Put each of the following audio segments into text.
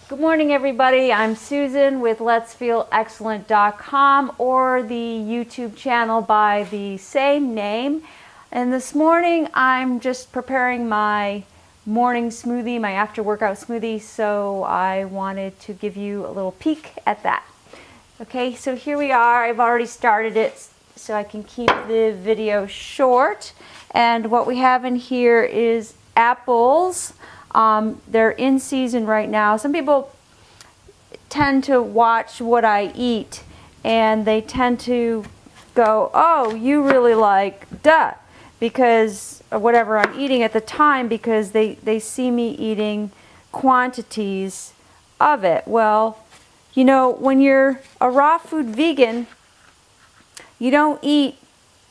Good morning, everybody. I'm Susan with letsfeelexcellent.com or the YouTube channel by the same name. And this morning I'm just preparing my morning smoothie, my after workout smoothie, so I wanted to give you a little peek at that. Okay, so here we are. I've already started it so I can keep the video short. And what we have in here is apples. They're in season right now. Some people tend to watch what I eat and they tend to go, oh, you really like duh, because of whatever I'm eating at the time, because they see me eating quantities of it. Well, you know, when you're a raw food vegan, you don't eat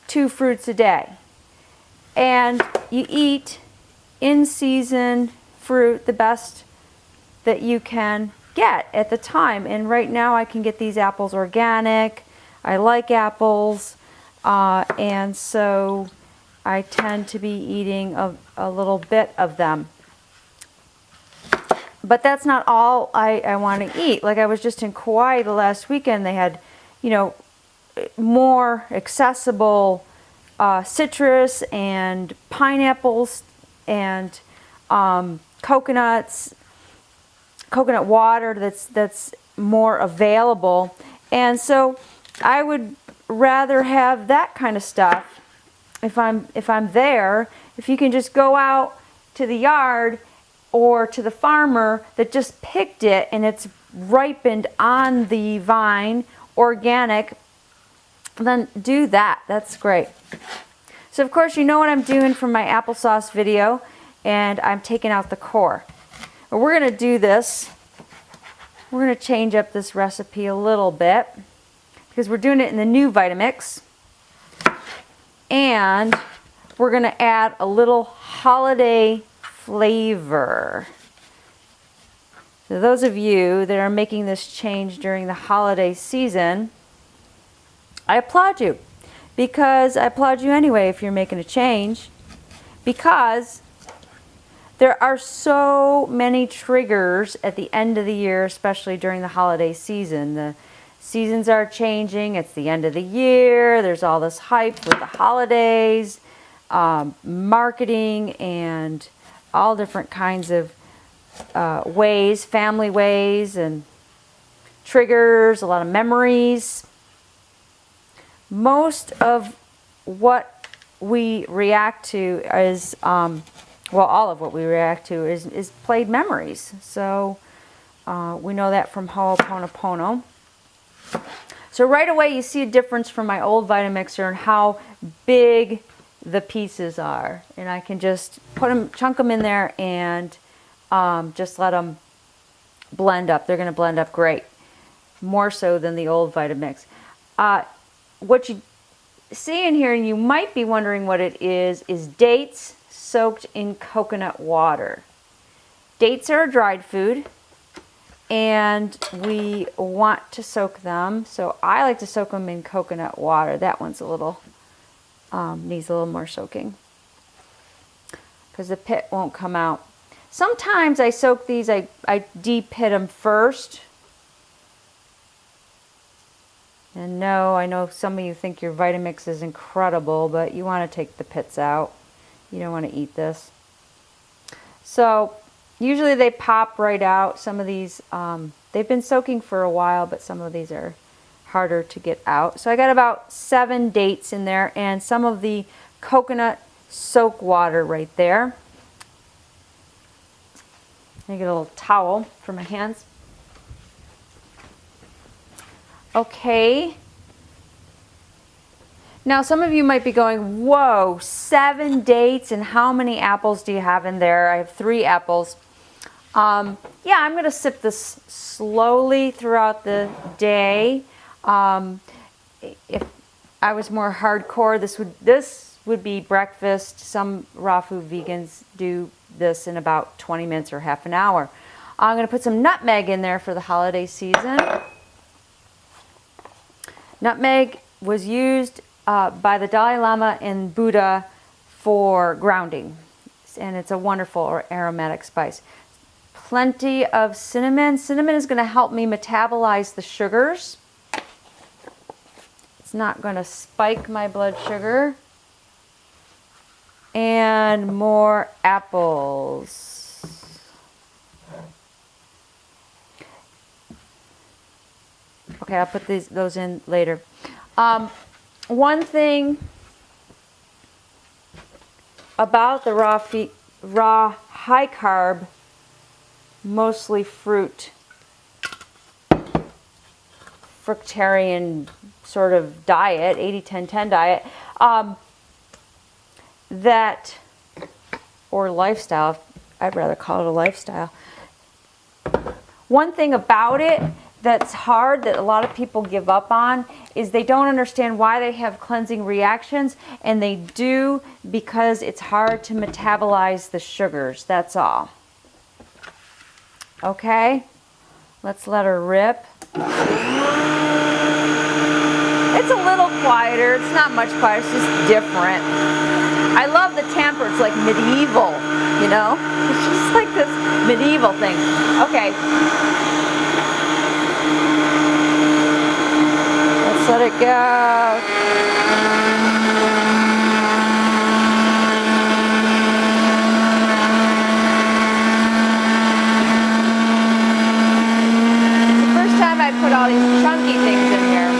2 fruits a day. And you eat in season fruit the best that you can get at the time. And right now I can get these apples organic. I like apples, and so I tend to be eating a little bit of them. But that's not all I want to eat. Like, I was just in Kauai the last weekend. They had, you know, more accessible citrus and pineapples and coconut water that's more available. And so I would rather have that kind of stuff if I'm there. If you can just go out to the yard or to the farmer that just picked it and it's ripened on the vine, organic, then do that. That's great. So of course you know what I'm doing from my applesauce video, and I'm taking out the core. But we're going to do this. We're going to change up this recipe a little bit because we're doing it in the new Vitamix. And we're going to add a little holiday flavor. So those of you that are making this change during the holiday season, I applaud you. Because I applaud you anyway if you're making a change. Because there are so many triggers at the end of the year, especially during the holiday season. The seasons are changing. It's the end of the year. There's all this hype with the holidays, marketing, and all different kinds of ways, family ways, and triggers, a lot of memories. Most of what we react to is well, all of what we react to is played memories. So we know that from Ho'oponopono. So right away you see a difference from my old Vitamixer and how big the pieces are. And I can just chunk them in there and just let them blend up. They're going to blend up great. More so than the old Vitamix. What you see in here, and you might be wondering what it is dates soaked in coconut water. Dates are a dried food, and we want to soak them. So I like to soak them in coconut water. That one's a little, needs a little more soaking because the pit won't come out. Sometimes I soak these, I de-pit them first. And no, I know some of you think your Vitamix is incredible, but you want to take the pits out. You don't want to eat this. So usually they pop right out. Some of these, they've been soaking for a while, but some of these are harder to get out. So I got about 7 dates in there and some of the coconut soak water right there. I get a little towel for my hands. Okay. Now some of you might be going, whoa, 7 dates, and how many apples do you have in there? I have 3 apples. Yeah, I'm going to sip this slowly throughout the day. If I was more hardcore, this would be breakfast. Some raw food vegans do this in about 20 minutes or half an hour. I'm going to put some nutmeg in there for the holiday season. Nutmeg was used by the Dalai Lama and Buddha for grounding, and it's a wonderful aromatic spice. plenty of cinnamon. Cinnamon is going to help me metabolize the sugars. It's not going to spike my blood sugar. And more apples. Okay, I'll put those in later. One thing about the raw high carb, mostly fruit, fructarian sort of diet, 80-10-10 diet, that, or lifestyle, I'd rather call it a lifestyle. One thing about it that's hard, that a lot of people give up on, is they don't understand why they have cleansing reactions, and they do because it's hard to metabolize the sugars. That's all. Okay, let's let her rip. It's a little quieter. It's not much quieter. It's just different. I love the temper. It's like medieval, you know? It's just like this medieval thing. Okay. Let's let it go. I put all these chunky things in here.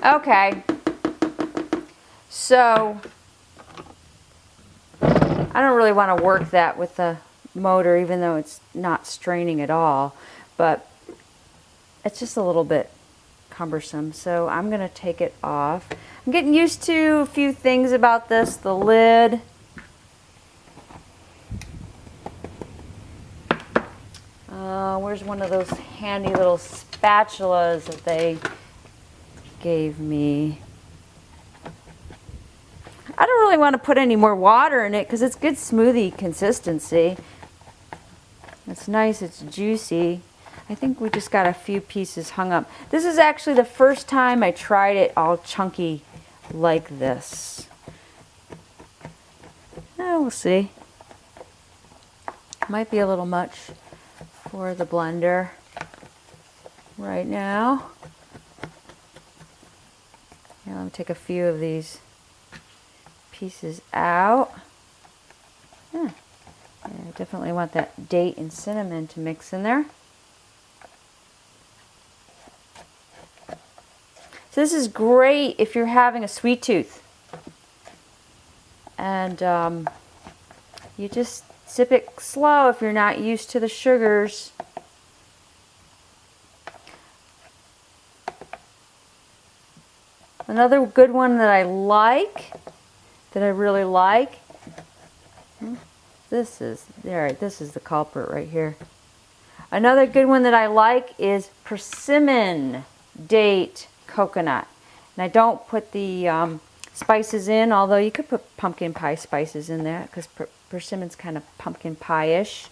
Okay. So I don't really want to work that with the motor, even though it's not straining at all, but it's just a little bit cumbersome. So I'm going to take it off. I'm getting used to a few things about this. The lid. Where's one of those handy little spatulas that they gave me? I don't really want to put any more water in it because it's good smoothie consistency. It's nice, it's juicy. I think we just got a few pieces hung up. This is actually the first time I tried it all chunky like this. Oh, we'll see. Might be a little much for the blender right now. Now let me take a few of these pieces out. Yeah, I definitely want that date and cinnamon to mix in there. So this is great if you're having a sweet tooth. And you just sip it slow if you're not used to the sugars. Another good one that I like, that I really like, this is the culprit right here. Another good one that I like is persimmon date coconut. And I don't put the spices in, although you could put pumpkin pie spices in there because persimmon's kind of pumpkin pie-ish.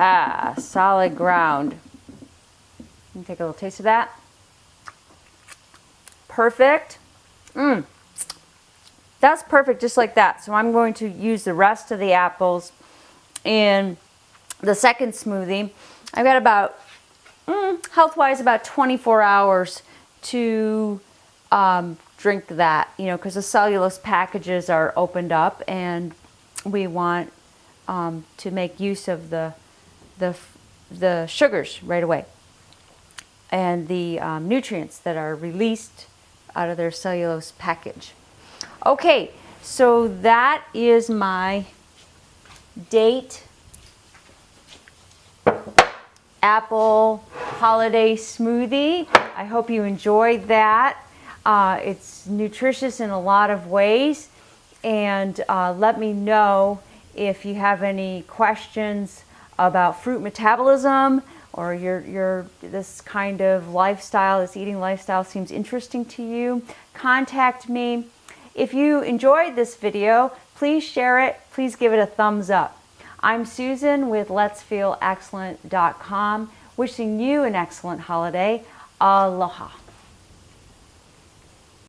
Ah, solid ground. Let me take a little taste of that. Perfect. That's perfect just like that. So I'm going to use the rest of the apples in the second smoothie. I've got about, health-wise, about 24 hours to drink that, you know, because the cellulose packages are opened up and we want to make use of the sugars right away and the nutrients that are released out of their cellulose package. Okay, so that is my date apple holiday smoothie. I hope you enjoyed that. It's nutritious in a lot of ways, and let me know if you have any questions about fruit metabolism, or this kind of lifestyle, this eating lifestyle seems interesting to you. Contact me. If you enjoyed this video, please share it. Please give it a thumbs up. I'm Susan with letsfeelexcellent.com, wishing you an excellent holiday. Aloha.